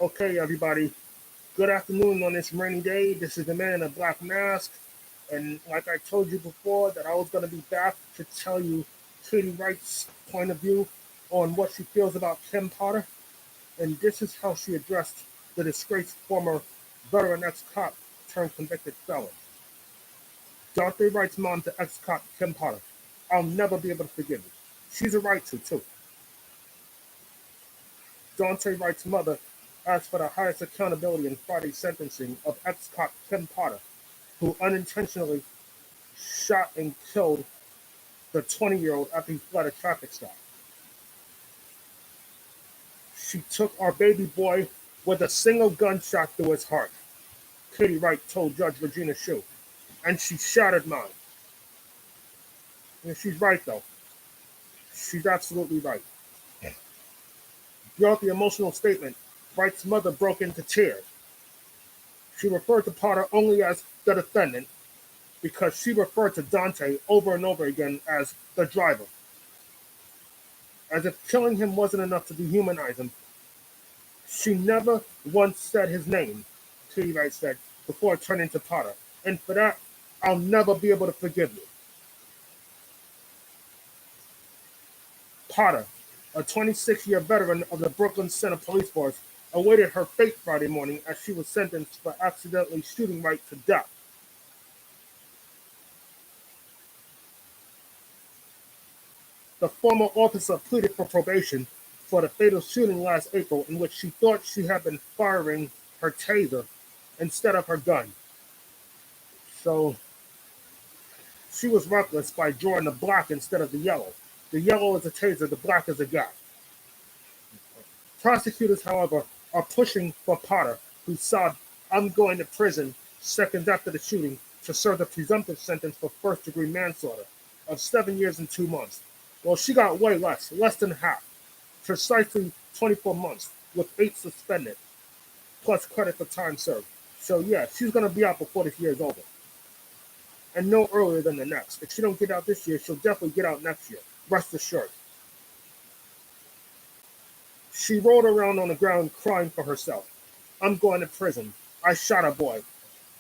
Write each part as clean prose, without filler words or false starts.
Okay, everybody. Good afternoon on this rainy day. This is the man in a black mask. And like I told you before, that I was going to be back to tell you Katie Wright's point of view on what she feels about Kim Potter. And this is how she addressed the disgraced former veteran ex-cop turned convicted felon. Daunte Wright's mom to ex-cop Kim Potter. I'll never be able to forgive you. She's a right to, too. Daunte Wright's mother asked for the highest accountability in Friday's sentencing of ex-cop Kim Potter, who unintentionally shot and killed the 20-year-old after he fled a traffic stop. She took our baby boy with a single gunshot through his heart, Katie Wright told Judge Regina Shue, and she shattered mine. And she's right, though. She's absolutely right. Throughout the emotional statement, Wright's mother broke into tears. She referred to Potter only as the defendant because she referred to Daunte over and over again as the driver. As if killing him wasn't enough to dehumanize him, she never once said his name, Katie Wright said, before turning to Potter. And for that, I'll never be able to forgive you. Potter, a 26-year veteran of the Brooklyn Center Police Force, awaited her fate Friday morning as she was sentenced for accidentally shooting Wright to death. The former officer pleaded for probation for the fatal shooting last April in which she thought she had been firing her taser instead of her gun. So she was reckless by drawing the black instead of the yellow. The yellow is a taser, the black is a gun. Prosecutors, however, are pushing for Potter, who sobbed, "I'm going to prison," seconds after the shooting, to serve the presumptive sentence for first-degree manslaughter of 7 years and 2 months. Well, she got way less than half, precisely 24 months, with 8 suspended, plus credit for time served. So yeah, she's going to be out before this year is over. And no earlier than the next. If she don't get out this year, she'll definitely get out next year. Rest assured. She rolled around on the ground crying for herself. "I'm going to prison. I shot a boy.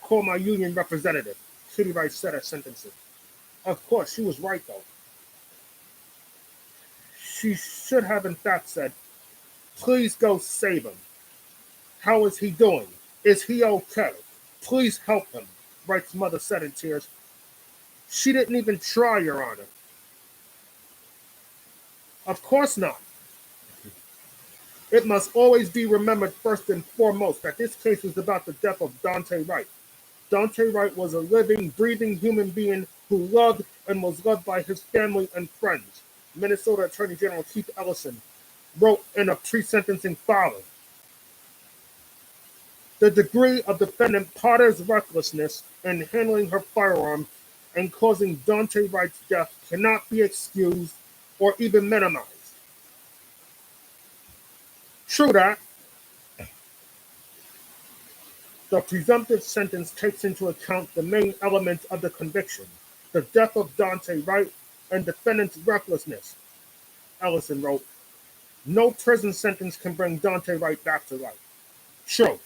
Call my union representative," Katie Wright said at sentencing. Of course, she was right, though. She should have, in fact, said, "Please go save him. How is he doing? Is he okay? Please help him," Wright's mother said in tears. She didn't even try, Your Honor. Of course not. It must always be remembered first and foremost that this case is about the death of Daunte Wright. Daunte Wright was a living, breathing human being who loved and was loved by his family and friends, Minnesota Attorney General Keith Ellison wrote in a pre-sentencing filing. The degree of defendant Potter's recklessness in handling her firearm and causing Daunte Wright's death cannot be excused or even minimized. True that. The presumptive sentence takes into account the main elements of the conviction, the death of Daunte Wright and defendant's recklessness, Ellison wrote. No prison sentence can bring Daunte Wright back to life. True.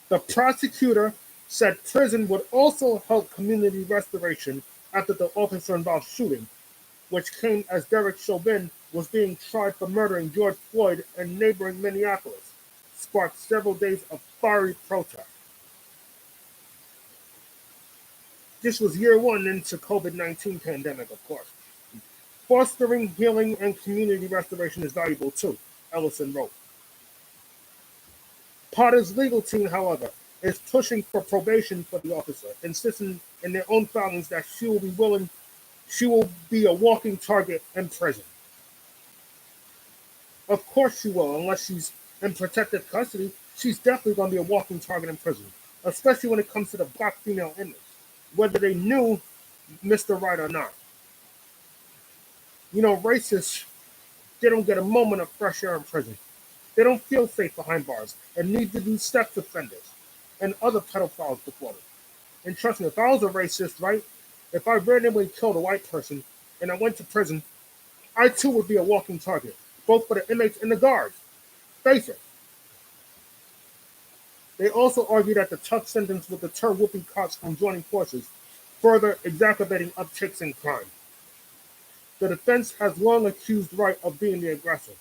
The prosecutor said prison would also help community restoration after the officer-involved shooting, which came as Derek Chauvin was being tried for murdering George Floyd in neighboring Minneapolis, sparked several days of fiery protest. This was year one into COVID-19 pandemic, of course. Fostering healing and community restoration is valuable too, Ellison wrote. Potter's legal team, however, is pushing for probation for the officer, insisting in their own filings that she will be a walking target in prison. Of course she will, unless she's in protective custody. She's definitely going to be a walking target in prison, especially when it comes to the black female image, whether they knew Mr. Wright or not. You know, racists, they don't get a moment of fresh air in prison. They don't feel safe behind bars and need to do sex offenders and other pedophiles before them. And trust me, if I was a racist, right, if I randomly killed a white person and I went to prison, I too would be a walking target. both for the inmates and the guards. Face it. They also argue that the tough sentence will deter whoopee cops from joining forces, further exacerbating upticks in crime. The defense has long accused Wright of being the aggressor,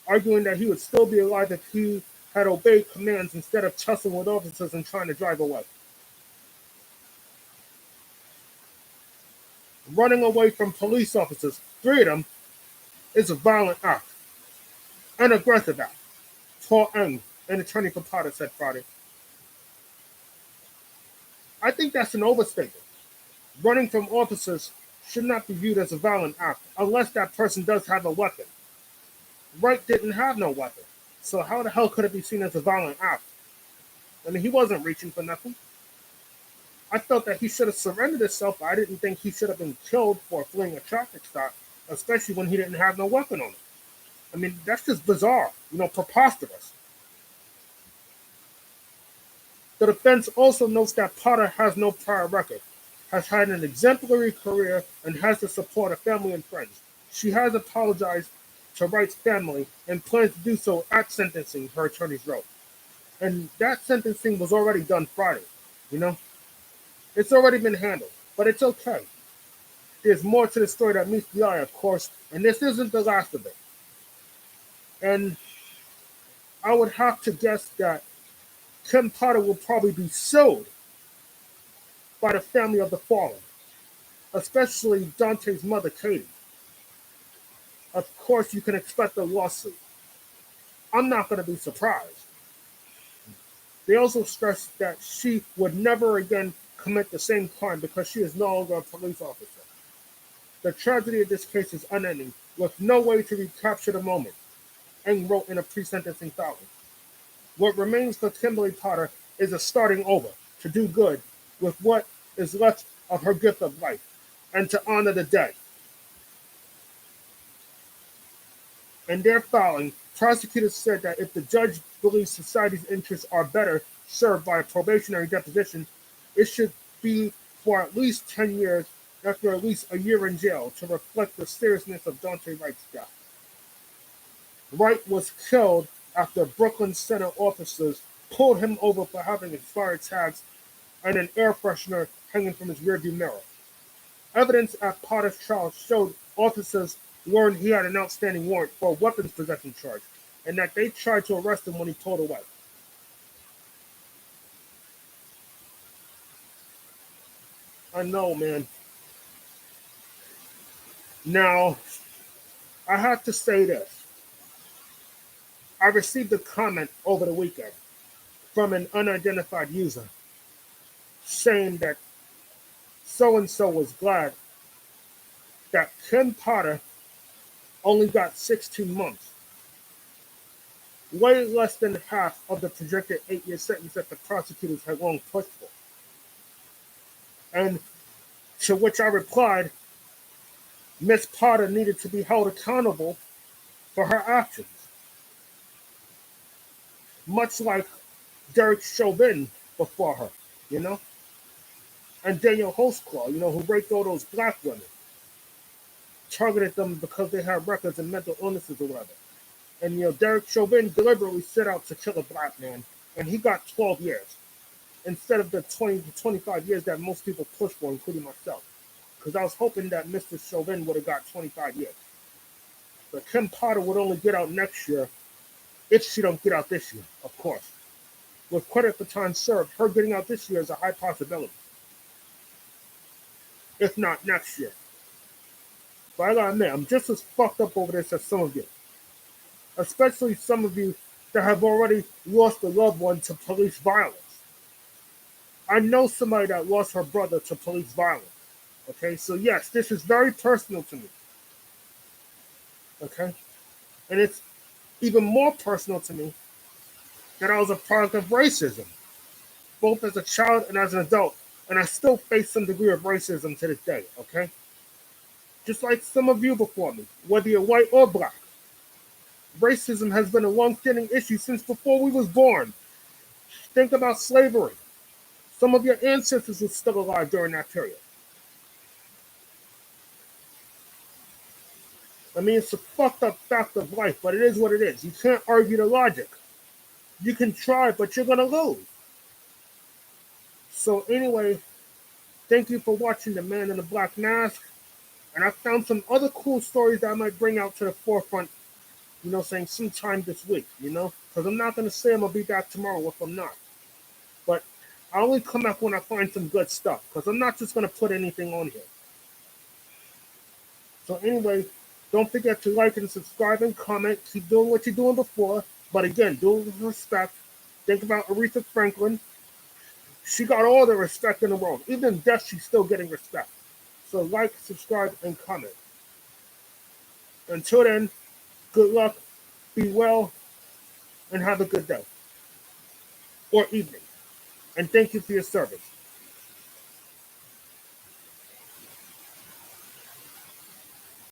arguing that he would still be alive if he had obeyed commands instead of tussling with officers and trying to drive away. Running away from police officers, three of them, is a violent act, an aggressive act, Paul Ng, an attorney for Potter, said Friday. I think that's an overstatement. Running from officers should not be viewed as a violent act unless that person does have a weapon. Wright didn't have no weapon, so how the hell could it be seen as a violent act? I mean, he wasn't reaching for nothing. I felt that he should have surrendered himself, but I didn't think he should have been killed for fleeing a traffic stop, especially when he didn't have no weapon on him. I mean, that's just bizarre, preposterous. The defense also notes that Potter has no prior record, has had an exemplary career, and has the support of family and friends. She has apologized to Wright's family and plans to do so at sentencing, her attorneys wrote. And that sentencing was already done Friday, It's already been handled, but it's okay. There's more to the story that meets the eye, of course, and this isn't the last of it. And I would have to guess that Kim Potter will probably be sued by the family of the fallen, especially Daunte's mother, Katie. Of course, you can expect a lawsuit. I'm not going to be surprised. They also stressed that she would never again commit the same crime because she is no longer a police officer. The tragedy of this case is unending, with no way to recapture the moment, Ng wrote in a pre-sentencing filing. What remains for Kimberly Potter is a starting over, to do good with what is left of her gift of life, and to honor the dead. In their filing, prosecutors said that if the judge believes society's interests are better served by a probationary deposition, it should be for at least 10 years after at least a year in jail to reflect the seriousness of Daunte Wright's death. Wright was killed after Brooklyn Center officers pulled him over for having expired tags and an air freshener hanging from his rearview mirror. Evidence at Potter's trial showed officers learned he had an outstanding warrant for a weapons possession charge, and that they tried to arrest him when he pulled away. I know, man. Now, I have to say this. I received a comment over the weekend from an unidentified user saying that so-and-so was glad that Kim Potter only got 16 months, way less than half of the projected 8-year sentence that the prosecutors had long pushed for. And to which I replied, Miss Potter needed to be held accountable for her actions. Much like Derek Chauvin before her, And Daniel Holtzclaw, who raped all those black women. Targeted them because they had records and mental illnesses or whatever. And, Derek Chauvin deliberately set out to kill a black man, and he got 12 years instead of the 20 to 25 years that most people push for, including myself. Because I was hoping that Mr. Chauvin would have got 25 years. But Kim Potter would only get out next year if she don't get out this year, of course. With credit for time served, her getting out this year is a high possibility. If not next year. But I gotta admit, I'm just as fucked up over this as some of you. Especially some of you that have already lost a loved one to police violence. I know somebody that lost her brother to police violence. Okay, so yes, this is very personal to me. Okay? And it's even more personal to me that I was a product of racism, both as a child and as an adult, and I still face some degree of racism to this day, okay? Just like some of you before me, whether you're white or black. Racism has been a long-standing issue since before we was born. Think about slavery. Some of your ancestors were still alive during that period. I mean, it's a fucked up fact of life, but it is what it is. You can't argue the logic. You can try, but you're gonna lose. So anyway, thank you for watching The Man in the Black Mask. And I found some other cool stories that I might bring out to the forefront, saying sometime this week, Because I'm not going to say I'm going to be back tomorrow if I'm not. But I only come back when I find some good stuff, because I'm not just going to put anything on here. So anyway, don't forget to like and subscribe and comment. Keep doing what you're doing before. But again, do it with respect. Think about Aretha Franklin. She got all the respect in the world. Even in death, she's still getting respect. So like, subscribe, and comment. Until then, good luck, be well, and have a good day or evening. And thank you for your service.